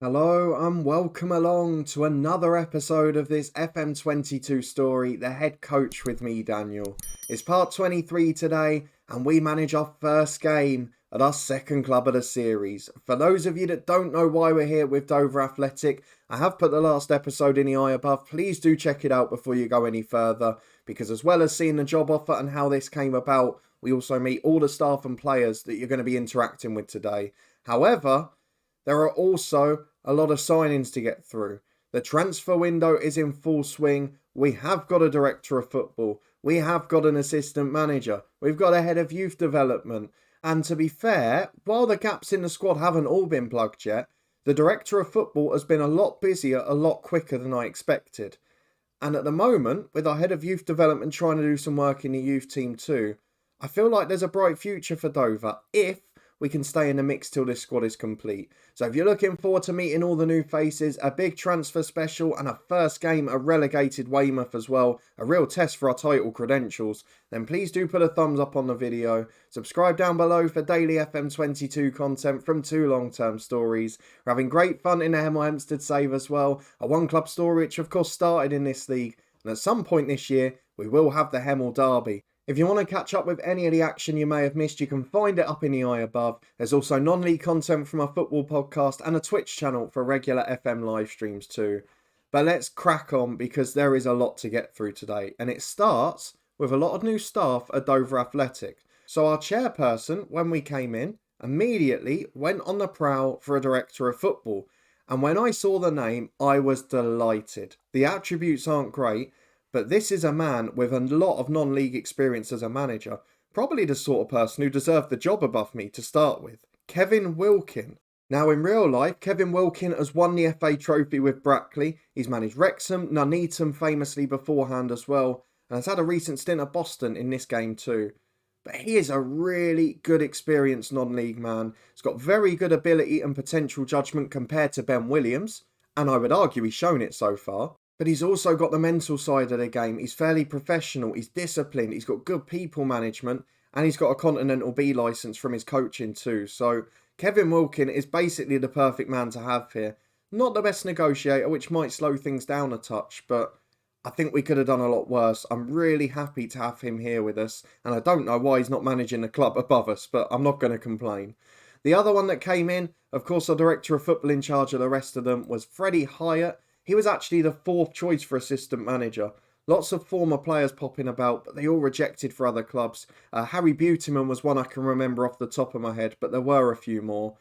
Hello and welcome along to another episode of this FM22 story, The Head Coach with me, Daniel. It's part 23 today and we manage our first game at our second club of the series. For those of you that don't know why we're here with Dover Athletic, I have put the last episode in the eye above. Please do check it out before you go any further, because as well as seeing the job offer and how this came about, we also meet all the staff and players that you're going to be interacting with today. However, there are also a lot of signings to get through. The transfer window is in full swing. We have got a director of football. We have got an assistant manager. We've got a head of youth development. And to be fair, while the gaps in the squad haven't all been plugged yet, the director of football has been a lot busier, a lot quicker than I expected. And at the moment, with our head of youth development trying to do some work in the youth team too, I feel like there's a bright future for Dover if we can stay in the mix till this squad is complete. So if you're looking forward to meeting all the new faces, a big transfer special and a first game at relegated Weymouth as well, a real test for our title credentials, then please do put a thumbs up on the video. Subscribe down below for daily FM22 content from two long-term stories. We're having great fun in the Hemel Hempstead save as well, a one-club story which of course started in this league. And at some point this year, we will have the Hemel Derby. If you want to catch up with any of the action you may have missed, you can find it up in the eye above. There's also non-league content from our football podcast and a Twitch channel for regular FM live streams too. But let's crack on because there is a lot to get through today. And it starts with a lot of new staff at Dover Athletic. So our chairperson, when we came in, immediately went on the prowl for a director of football. And when I saw the name, I was delighted. The attributes aren't great, but this is a man with a lot of non-league experience as a manager. Probably the sort of person who deserved the job above me to start with. Kevin Wilkin. Now in real life, Kevin Wilkin has won the FA Trophy with Brackley. He's managed Wrexham, Nuneaton famously beforehand as well. And has had a recent stint at Boston in this game too. But he is a really good experienced non-league man. He's got very good ability and potential judgment compared to Ben Williams. And I would argue he's shown it so far. But he's also got the mental side of the game. He's fairly professional, he's disciplined, he's got good people management, and he's got a Continental B licence from his coaching too. So Kevin Wilkin is basically the perfect man to have here. Not the best negotiator, which might slow things down a touch, but I think we could have done a lot worse. I'm really happy to have him here with us, and I don't know why he's not managing the club above us, but I'm not going to complain. The other one that came in, of course, our director of football in charge of the rest of them, was Freddie Hyatt. He was actually the fourth choice for assistant manager. Lots of former players popping about, but they all rejected for other clubs. Harry Buteman was one I can remember off the top of my head, but there were a few more.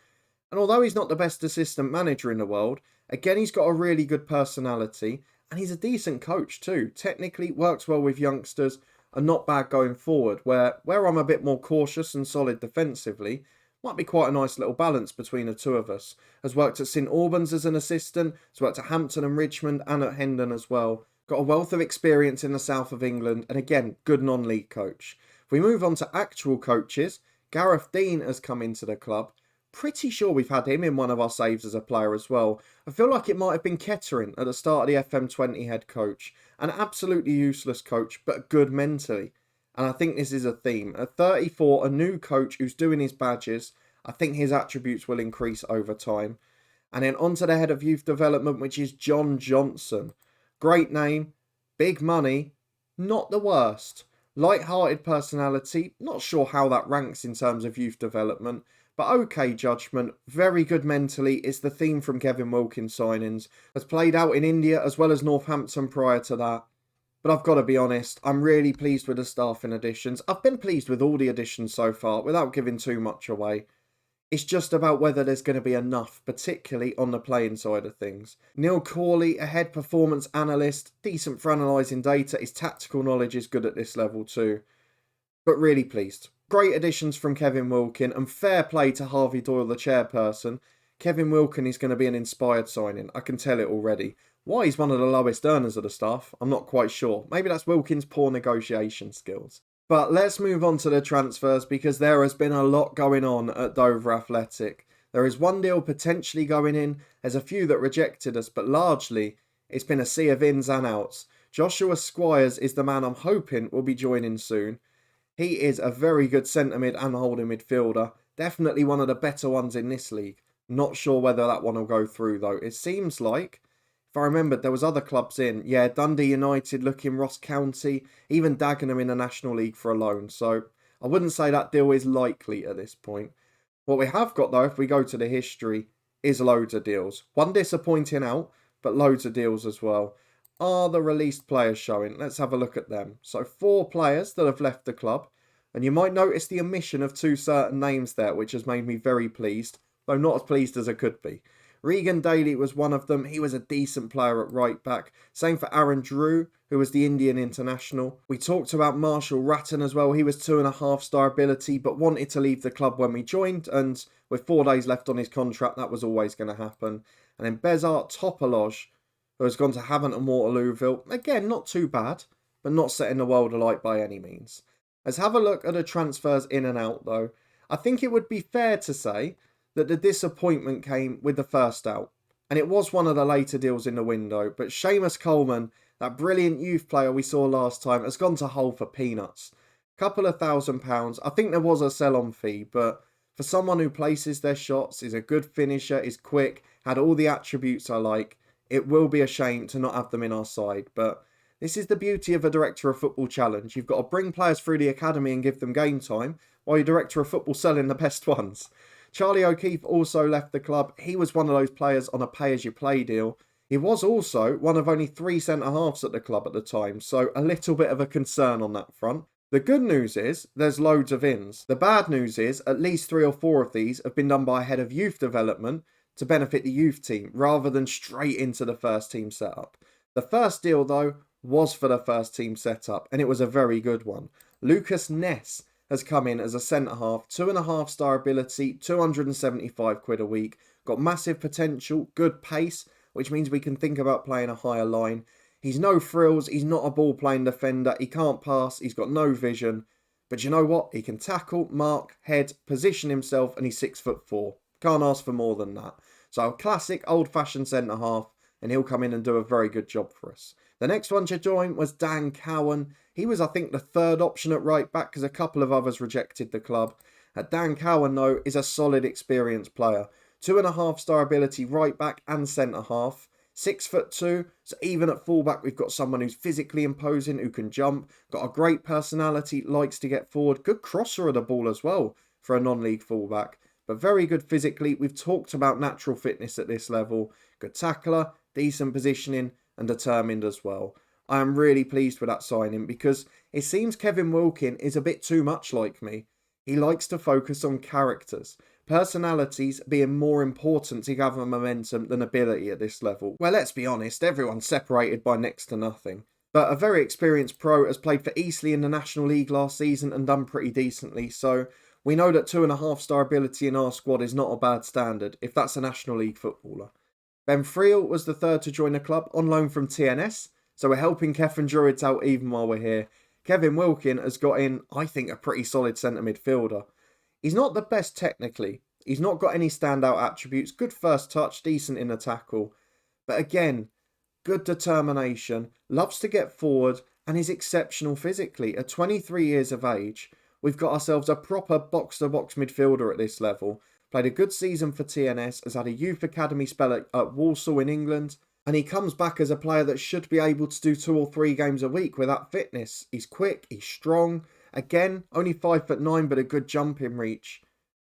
And although he's not the best assistant manager in the world, again, he's got a really good personality, and he's a decent coach too. Technically, works well with youngsters, and not bad going forward, where I'm a bit more cautious and solid defensively. Might be quite a nice little balance between the two of us. Has worked at St Albans as an assistant, has worked at Hampton and Richmond and at Hendon as well. Got a wealth of experience in the south of England and again, good non-league coach. If we move on to actual coaches, Gareth Dean has come into the club. Pretty sure we've had him in one of our saves as a player as well. I feel like it might have been Kettering at the start of the FM20 Head Coach. An absolutely useless coach, but good mentally. And I think this is a theme. At 34, a new coach who's doing his badges, I think his attributes will increase over time. And then on to the head of youth development, which is John Johnson. Great name, big money, not the worst. Light-hearted personality, not sure how that ranks in terms of youth development, but okay judgment, very good mentally. It's the theme from Kevin Wilkins signings. Has played out in India as well as Northampton prior to that. But I've got to be honest, I'm really pleased with the staffing additions. I've been pleased with all the additions so far, without giving too much away. It's just about whether there's going to be enough, particularly on the playing side of things. Neil Corley, a head performance analyst, decent for analysing data. His tactical knowledge is good at this level too. But really pleased. Great additions from Kevin Wilkin, and fair play to Harvey Doyle, the chairperson. Kevin Wilkin is going to be an inspired signing. I can tell it already. Why he's one of the lowest earners of the staff, I'm not quite sure. Maybe that's Wilkins' poor negotiation skills. But let's move on to the transfers because there has been a lot going on at Dover Athletic. There is one deal potentially going in. There's a few that rejected us, but largely it's been a sea of ins and outs. Joshua Squires is the man I'm hoping will be joining soon. He is a very good centre mid and holding midfielder. Definitely one of the better ones in this league. Not sure whether that one will go through though. It seems like, if I remembered, there was other clubs in. Yeah, Dundee United looking, Ross County, even Dagenham in the National League for a loan. So I wouldn't say that deal is likely at this point. What we have got though, if we go to the history, is loads of deals. One disappointing out, but loads of deals as well. Are the released players showing? Let's have a look at them. So 4 players that have left the club. And you might notice the omission of 2 certain names there, which has made me very pleased, though not as pleased as I could be. Regan Daly was one of them. He was a decent player at right back. Same for Aaron Drew, who was the Indian international. We talked about Marshall Ratton as well. He was 2.5-star ability, but wanted to leave the club when we joined. And with 4 days left on his contract, that was always going to happen. And then Bezart Topoloj, who has gone to Havant and Waterlooville. Again, not too bad, but not setting the world alight by any means. Let's have a look at the transfers in and out though. I think it would be fair to say that the disappointment came with the first out. And it was one of the later deals in the window. But Seamus Coleman, that brilliant youth player we saw last time, has gone to Hull for peanuts. Couple of £1,000. I think there was a sell-on fee, but for someone who places their shots, is a good finisher, is quick, had all the attributes I like, it will be a shame to not have them in our side. But this is the beauty of a Director of Football challenge. You've got to bring players through the academy and give them game time, while your Director of Football selling the best ones. Charlie O'Keefe also left the club. He was one of those players on a pay-as-you-play deal. He was also one of only 3 centre-halves at the club at the time, so a little bit of a concern on that front. The good news is there's loads of ins. The bad news is at least 3 or 4 of these have been done by a head of youth development to benefit the youth team, rather than straight into the first team setup. The first deal, though, was for the first team setup, and it was a very good one. Lucas Ness has come in as a centre-half, 2.5-star ability, £275 a week, got massive potential, good pace, which means we can think about playing a higher line. He's no frills, he's not a ball-playing defender, he can't pass, he's got no vision, but you know what? He can tackle, mark, head, position himself, and he's 6'4". Can't ask for more than that. So a classic old-fashioned centre-half, and he'll come in and do a very good job for us. The next one to join was Dan Cowan. He was, I think, the 3rd option at right back because a couple of others rejected the club. Dan Cowan, though, is a solid, experienced player. 2.5-star ability right back and centre-half. 6'2", so even at fullback we've got someone who's physically imposing, who can jump, got a great personality, likes to get forward, good crosser of the ball as well for a non-league fullback, but very good physically. We've talked about natural fitness at this level, good tackler, decent positioning, and determined as well. I am really pleased with that signing because it seems Kevin Wilkin is a bit too much like me. He likes to focus on characters, personalities being more important to gather momentum than ability at this level. Well, let's be honest, everyone's separated by next to nothing. But a very experienced pro has played for Eastleigh in the National League last season and done pretty decently, so we know that 2.5-star ability in our squad is not a bad standard if that's a National League footballer. Ben Friel was the 3rd to join the club on loan from TNS, so we're helping Kevin Druids out even while we're here. Kevin Wilkin has got in, I think, a pretty solid centre midfielder. He's not the best technically. He's not got any standout attributes. Good first touch, decent in the tackle. But again, good determination, loves to get forward, and is exceptional physically. At 23 years of age, we've got ourselves a proper box-to-box midfielder at this level. Played a good season for TNS, has had a youth academy spell at Walsall in England, and he comes back as a player that should be able to do 2 or 3 games a week with that fitness. He's quick, he's strong. Again, only 5'9", but a good jumping reach.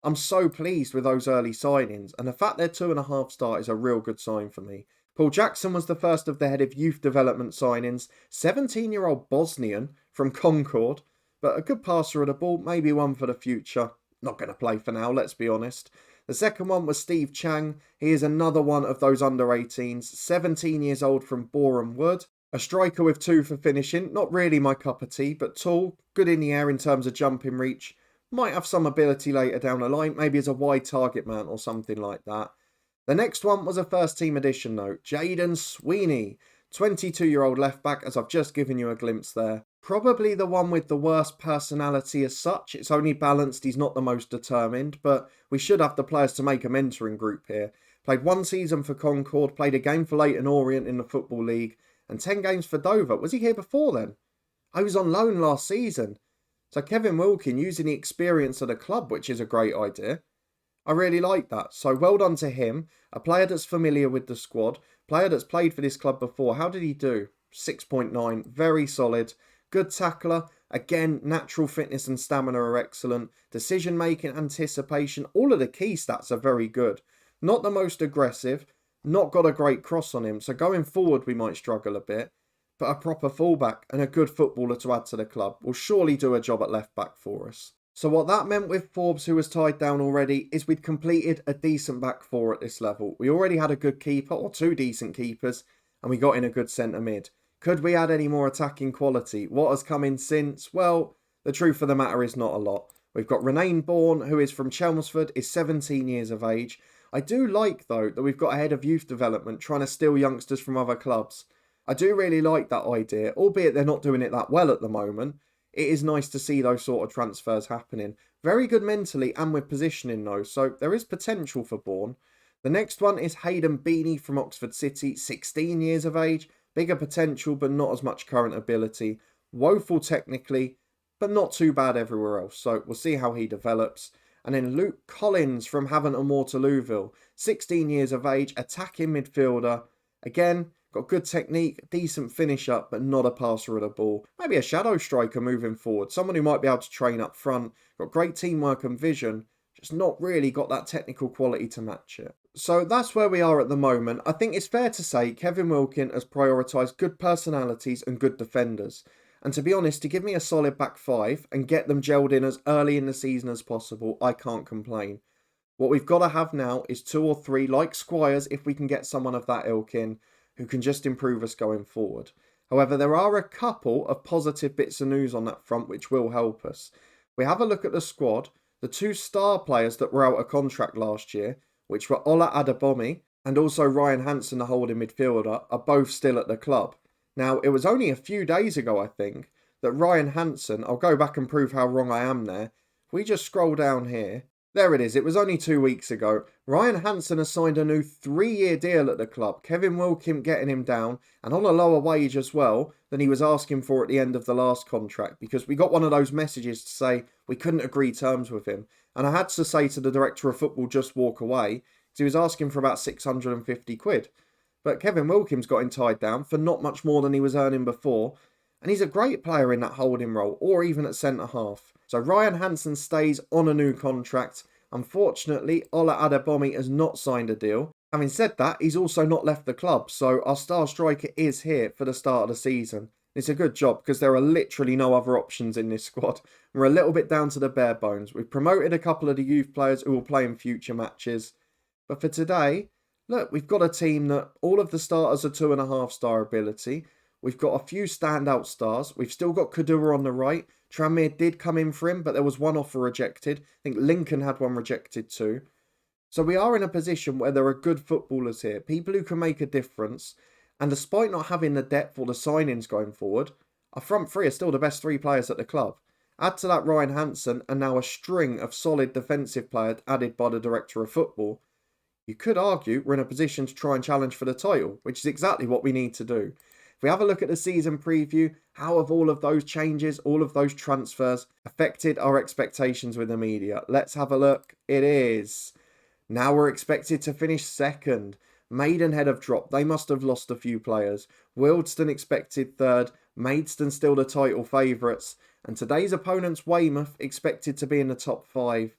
I'm so pleased with those early signings, and the fact they're 2.5-star is a real good sign for me. Paul Jackson was the first of the head of youth development signings, 17-year-old Bosnian from Concord, but a good passer of the ball, maybe one for the future. Not going to play for now, let's be honest. The second one was Steve Chang. He is another one of those under-18s, 17 years old from Boreham Wood. A striker with 2 for finishing, not really my cup of tea, but tall, good in the air in terms of jumping reach. Might have some ability later down the line, maybe as a wide target man or something like that. The next one was a first team addition though, Jaden Sweeney, 22-year-old left back, as I've just given you a glimpse there. Probably the one with the worst personality as such. It's only balanced, he's not the most determined, but we should have the players to make a mentoring group here. Played 1 season for Concord, played a game for Leyton Orient in the Football League, and 10 games for Dover. Was he here before then? I was on loan last season. So Kevin Wilkin using the experience of the club, which is a great idea. I really like that. So well done to him. A player that's familiar with the squad, player that's played for this club before. How did he do? 6.9, very solid. Good tackler. Again, natural fitness and stamina are excellent. Decision making, anticipation, all of the key stats are very good. Not the most aggressive, not got a great cross on him. So going forward, we might struggle a bit. But a proper fullback and a good footballer to add to the club will surely do a job at left back for us. So what that meant with Forbes, who was tied down already, is we'd completed a decent back four at this level. We already had a good keeper, or two decent keepers, and we got in a good centre mid. Could we add any more attacking quality? What has come in since? Well, the truth of the matter is not a lot. We've got Renane Bourne, who is from Chelmsford, is 17 years of age. I do like, though, that we've got a head of youth development trying to steal youngsters from other clubs. I do really like that idea, albeit they're not doing it that well at the moment. It is nice to see those sort of transfers happening. Very good mentally and with positioning though, so there is potential for Bourne. The next one is Hayden Beanie from Oxford City, 16 years of age. Bigger potential but not as much current ability. Woeful technically, but not too bad everywhere else, so we'll see how he develops. And then Luke Collins from Havant and Waterlooville, 16 years of age, attacking midfielder. Again, got good technique, decent finisher, but not a passer of the ball. Maybe a shadow striker moving forward. Someone who might be able to train up front. Got great teamwork and vision. Just not really got that technical quality to match it. So that's where we are at the moment. I think it's fair to say Kevin Wilkin has prioritised good personalities and good defenders. And to be honest, to give me a solid back five and get them gelled in as early in the season as possible, I can't complain. What we've got to have now is two or three, like Squires, if we can get someone of that ilk in, who can just improve us going forward. However, there are a couple of positive bits of news on that front which will help us. We have a look at the squad. The two star players that were out of contract last year, which were Ola Adebomi and also Ryan Hansen, the holding midfielder, are both still at the club. Now, it was only a few days ago, I think, that Ryan Hansen, I'll go back and prove how wrong I am there. If we just scroll down here, there it is. It was only 2 weeks ago. Ryan Hansen has signed a new 3-year deal at the club. Kevin Wilkin getting him down and on a lower wage as well than he was asking for at the end of the last contract, because we got one of those messages to say we couldn't agree terms with him. And I had to say to the director of football, just walk away, because he was asking for about 650 quid. But Kevin Wilkin's got him tied down for not much more than he was earning before. And he's a great player in that holding role, or even at centre-half. So Ryan Hansen stays on a new contract. Unfortunately, Ola Adebomi has not signed a deal. Having said that, he's also not left the club, so our star striker is here for the start of the season. It's a good job because there are literally no other options in this squad. We're a little bit down to the bare bones. We've promoted a couple of the youth players who will play in future matches. But for today, look, we've got a team that all of the starters are 2.5 star ability. We've got a few standout stars. We've still got Kadura on the right. Tranmere did come in for him, but there was one offer rejected. I think Lincoln had one rejected too. So we are in a position where there are good footballers here, people who can make a difference. And despite not having the depth or the signings going forward, our front three are still the best 3 players at the club. Add to that Ryan Hansen and now a string of solid defensive players added by the director of football. You could argue we're in a position to try and challenge for the title, which is exactly what we need to do. If we have a look at the season preview, how have all of those changes, all of those transfers affected our expectations with the media? Let's have a look. It is. Now we're expected to finish second. Maidenhead have dropped. They must have lost a few players. Wealdstone expected third. Maidstone still the title favourites. And today's opponents, Weymouth, expected to be in the top 5.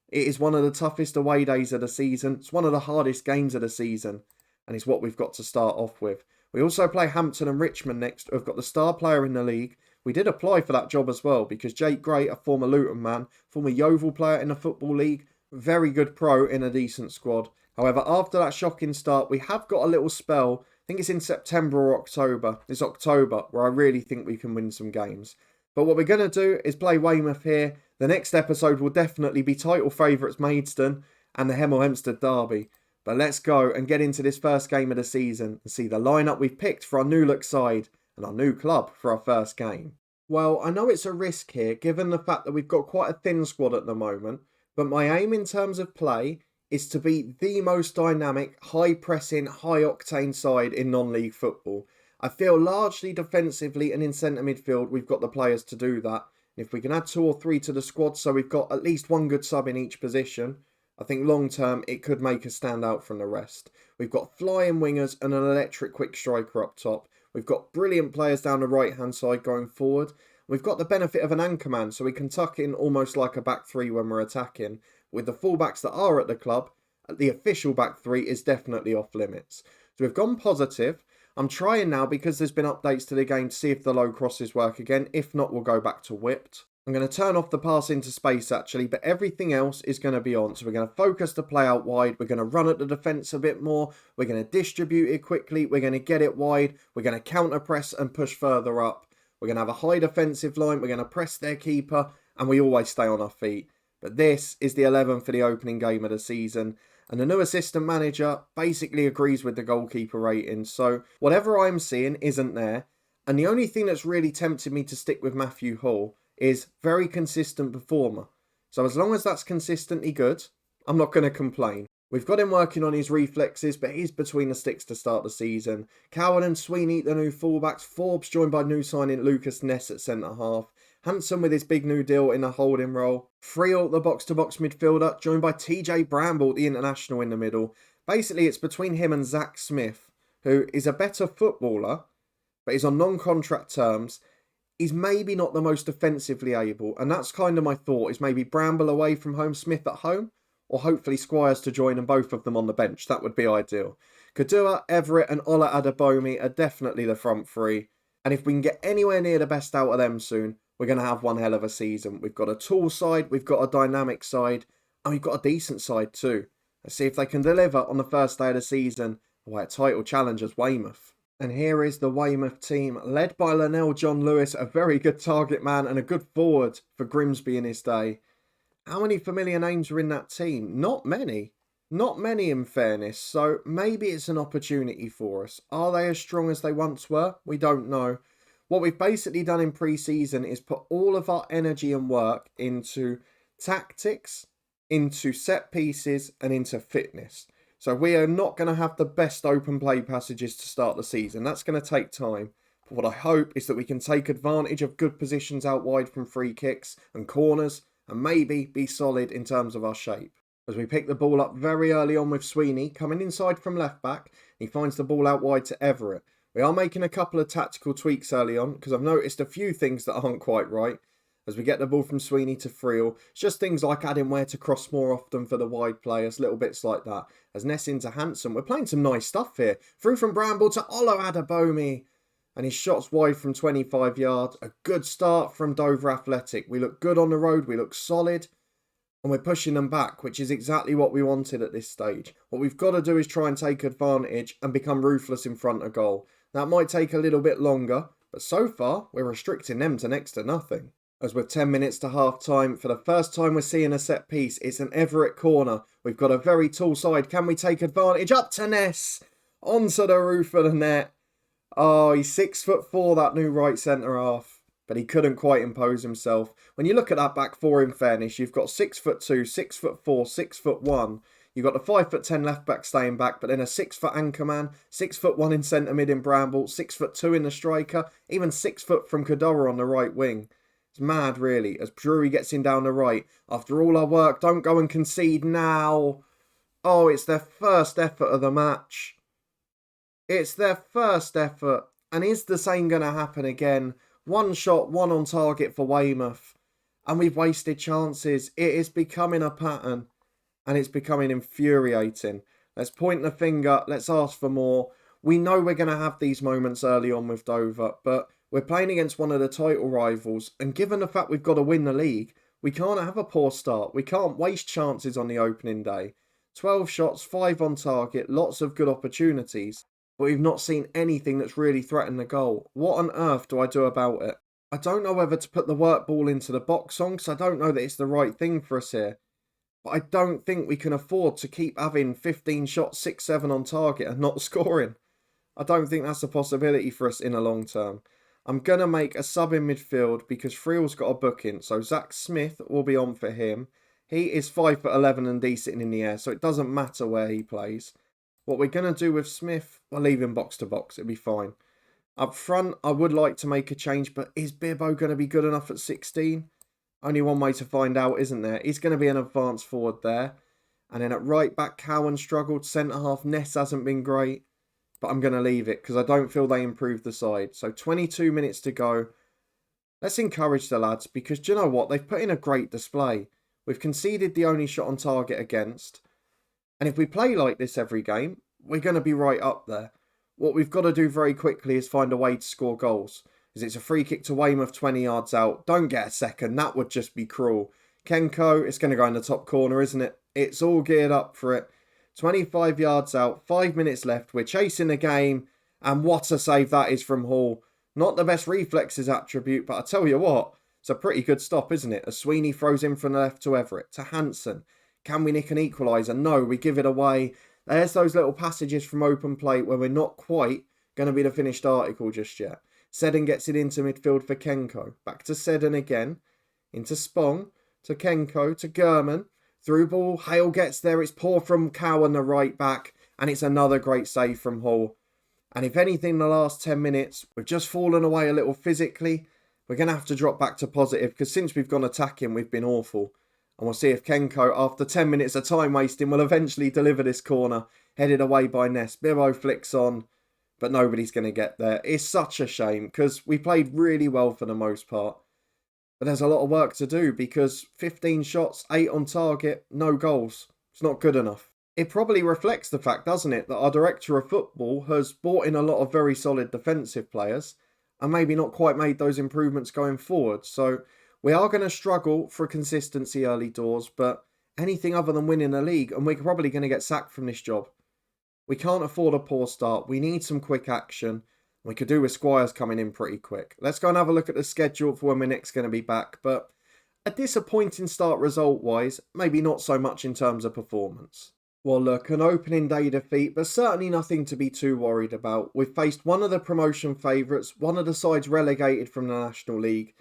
It is one of the toughest away days of the season. It's one of the hardest games of the season. And it's what we've got to start off with. We also play Hampton and Richmond next, who have got the star player in the league. We did apply for that job as well, because Jake Gray, a former Luton man, former Yeovil player in the Football League, very good pro in a decent squad. However, after that shocking start, we have got a little spell. I think it's in September or October. It's October, where I really think we can win some games. But what we're going to do is play Weymouth here. The next episode will definitely be title favourites Maidstone and the Hemel Hempstead derby. But let's go and get into this first game of the season and see the lineup we've picked for our new look side and our new club for our first game. Well, I know it's a risk here given the fact that we've got quite a thin squad at the moment, but my aim in terms of play is to be the most dynamic, high-pressing, high-octane side in non-league football. I feel largely defensively and in centre midfield we've got the players to do that. If we can add 2 or 3 to the squad so we've got at least one good sub in each position, I think long term it could make us stand out from the rest. We've got flying wingers and an electric quick striker up top. We've got brilliant players down the right hand side going forward. We've got the benefit of an anchor man, so we can tuck in almost like a back three when we're attacking. With the fullbacks that are at the club, the official back three is definitely off limits. So we've gone positive. I'm trying now, because there's been updates to the game, to see if the low crosses work again. If not, we'll go back to whipped. I'm going to turn off the pass into space actually, but everything else is going to be on. So we're going to focus the play out wide. We're going to run at the defence a bit more. We're going to distribute it quickly. We're going to get it wide. We're going to counter press and push further up. We're going to have a high defensive line. We're going to press their keeper, and we always stay on our feet. But this is the 11 for the opening game of the season. And the new assistant manager basically agrees with the goalkeeper rating. So whatever I'm seeing isn't there. And the only thing that's really tempted me to stick with Matthew Hall is very consistent performer. So as long as that's consistently good, I'm not going to complain. We've got him working on his reflexes, but he's between the sticks to start the season. Cowan and Sweeney, the new fullbacks. Forbes joined by new signing Lucas Ness at centre-half. Hanson with his big new deal in a holding role. Friel, the box-to-box midfielder, joined by TJ Bramble, the international, in the middle. Basically, it's between him and Zach Smith, who is a better footballer, but he's on non-contract terms. He's maybe not the most defensively able, and that's kind of my thought, is maybe Bramble away from home, Smith at home, or hopefully Squires to join and both of them on the bench. That would be ideal. Kadua, Everett and Ola Adebayomi are definitely the front three, and if we can get anywhere near the best out of them soon, we're going to have one hell of a season. We've got a tall side, we've got a dynamic side, and we've got a decent side too. Let's see if they can deliver on the first day of the season away at title challengers Weymouth. And here is the Weymouth team, led by Linnell John Lewis, a very good target man and a good forward for Grimsby in his day. How many familiar names are in that team? Not many. Not many, in fairness, so maybe it's an opportunity for us. Are they as strong as they once were? We don't know. What we've basically done in pre-season is put all of our energy and work into tactics, into set pieces and into fitness. So we are not going to have the best open play passages to start the season. That's going to take time. But what I hope is that we can take advantage of good positions out wide from free kicks and corners and maybe be solid in terms of our shape. As we pick the ball up very early on with Sweeney, coming inside from left back, he finds the ball out wide to Everett. We are making a couple of tactical tweaks early on because I've noticed a few things that aren't quite right. As we get the ball from Sweeney to Friel, it's just things like adding where to cross more often for the wide players, little bits like that. As Ness into Hanson, we're playing some nice stuff here. Through from Bramble to Olo Adebayomi. And his shot's wide from 25 yards. A good start from Dover Athletic. We look good on the road, we look solid. And we're pushing them back, which is exactly what we wanted at this stage. What we've got to do is try and take advantage and become ruthless in front of goal. That might take a little bit longer, but so far we're restricting them to next to nothing. As with 10 minutes to half time, for the first time we're seeing a set piece. It's an Everett corner. We've got a very tall side. Can we take advantage? Up to Ness. Onto the roof of the net. Oh, he's 6'4", that new right centre half. But he couldn't quite impose himself. When you look at that back four, in fairness, you've got 6'2", 6'4", 6'1". You've got a 5'10" left back staying back, but then a 6-foot anchor man, 6'1" in centre mid in Bramble, 6'2" in the striker, even 6 foot from Kadora on the right wing. It's mad, really, as Drury gets in down the right. After all our work, don't go and concede now. Oh, it's their first effort of the match. It's their first effort. And is the same going to happen again? One shot, one on target for Weymouth. And we've wasted chances. It is becoming a pattern. And it's becoming infuriating. Let's point the finger. Let's ask for more. We know we're going to have these moments early on with Dover, but we're playing against one of the title rivals, and given the fact we've got to win the league, we can't have a poor start. We can't waste chances on the opening day. 12 shots, 5 on target, lots of good opportunities, but we've not seen anything that's really threatened the goal. What on earth do I do about it? I don't know whether to put the work ball into the box on, because I don't know that it's the right thing for us here. But I don't think we can afford to keep having 15 shots, 6-7 on target and not scoring. I don't think that's a possibility for us in the long term. I'm going to make a sub in midfield because Friel's got a booking. So Zach Smith will be on for him. He is 5'11" and decent in the air, so it doesn't matter where he plays. What we're going to do with Smith, we'll leave him box to box. It'll be fine. Up front, I would like to make a change, but is Bibbo going to be good enough at 16? Only one way to find out, isn't there? He's going to be an advanced forward there. And then at right back, Cowan struggled. Centre half, Ness hasn't been great. But I'm going to leave it because I don't feel they improved the side. So 22 minutes to go. Let's encourage the lads because do you know what? They've put in a great display. We've conceded the only shot on target against. And if we play like this every game, we're going to be right up there. What we've got to do very quickly is find a way to score goals. As it's a free kick to Weymouth 20 yards out. Don't get a second. That would just be cruel. Kenko, it's going to go in the top corner, isn't it? It's all geared up for it. 25 yards out. 5 minutes left. We're chasing the game. And what a save that is from Hall. Not the best reflexes attribute, but I tell you what, it's a pretty good stop, isn't it? As Sweeney throws in from the left to Everett, to Hansen. Can we nick an equaliser? No, we give it away. There's those little passages from open play where we're not quite going to be the finished article just yet. Seddon gets it into midfield for Kenko. Back to Seddon again. Into Spong. To Kenko. To Gurman. Through ball. Hale gets there. It's poor from Cowan, the right back. And it's another great save from Hall. And if anything, in the last 10 minutes, we've just fallen away a little physically. We're going to have to drop back to positive because since we've gone attacking, we've been awful. And we'll see if Kenko, after 10 minutes of time wasting, will eventually deliver this corner. Headed away by Ness. Biro flicks on, but nobody's going to get there. It's such a shame because we played really well for the most part. But there's a lot of work to do because 15 shots, 8 on target, no goals. It's not good enough. It probably reflects the fact, doesn't it, that our director of football has brought in a lot of very solid defensive players and maybe not quite made those improvements going forward. So we are going to struggle for consistency early doors, but anything other than winning a league, and we're probably going to get sacked from this job. We can't afford a poor start. We need some quick action. We could do with Squires coming in pretty quick. Let's go and have a look at the schedule for when we're next going to be back. But a disappointing start result-wise, maybe not so much in terms of performance. Well, look, an opening day defeat, but certainly nothing to be too worried about. We've faced one of the promotion favourites, one of the sides relegated from the National League,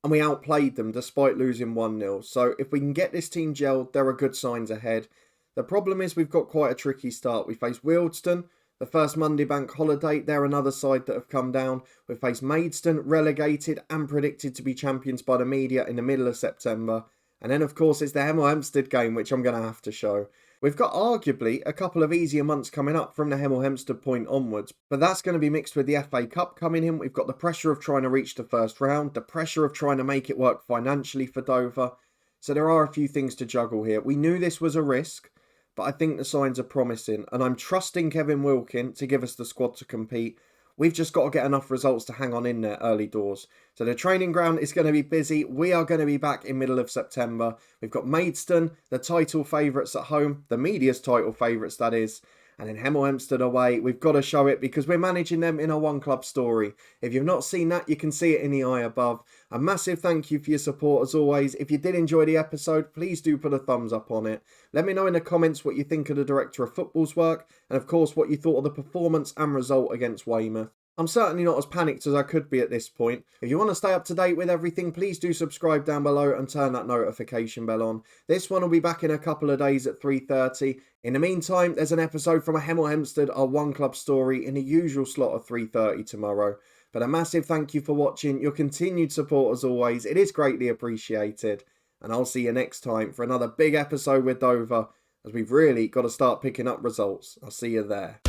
and we outplayed them despite losing 1-0. So if we can get this team gelled, there are good signs ahead. The problem is we've got quite a tricky start. We face Wealdstone, the first Monday bank holiday. They're another side that have come down. We face Maidstone, relegated and predicted to be champions by the media in the middle of September. And then, of course, it's the Hemel Hempstead game, which I'm going to have to show. We've got arguably a couple of easier months coming up from the Hemel Hempstead point onwards, but that's going to be mixed with the FA Cup coming in. We've got the pressure of trying to reach the first round, the pressure of trying to make it work financially for Dover. So there are a few things to juggle here. We knew this was a risk, but I think the signs are promising, and I'm trusting Kevin Wilkin to give us the squad to compete. We've just got to get enough results to hang on in there early doors. So the training ground is going to be busy. We are going to be back in middle of September. We've got Maidstone, the title favourites at home. The media's title favourites, that is. And then Hemel Hempstead away. We've got to show it because we're managing them in a one-club story. If you've not seen that, you can see it in the eye above. A massive thank you for your support as always. If you did enjoy the episode, please do put a thumbs up on it. Let me know in the comments what you think of the Director of Football's work. And of course, what you thought of the performance and result against Weymouth. I'm certainly not as panicked as I could be at this point. If you want to stay up to date with everything, please do subscribe down below and turn that notification bell on. This one will be back in a couple of days at 3:30. In the meantime, there's an episode from a Hemel Hempstead, our one club story, in the usual slot of 3:30 tomorrow. But a massive thank you for watching. Your continued support as always. It is greatly appreciated. And I'll see you next time for another big episode with Dover, as we've really got to start picking up results. I'll see you there.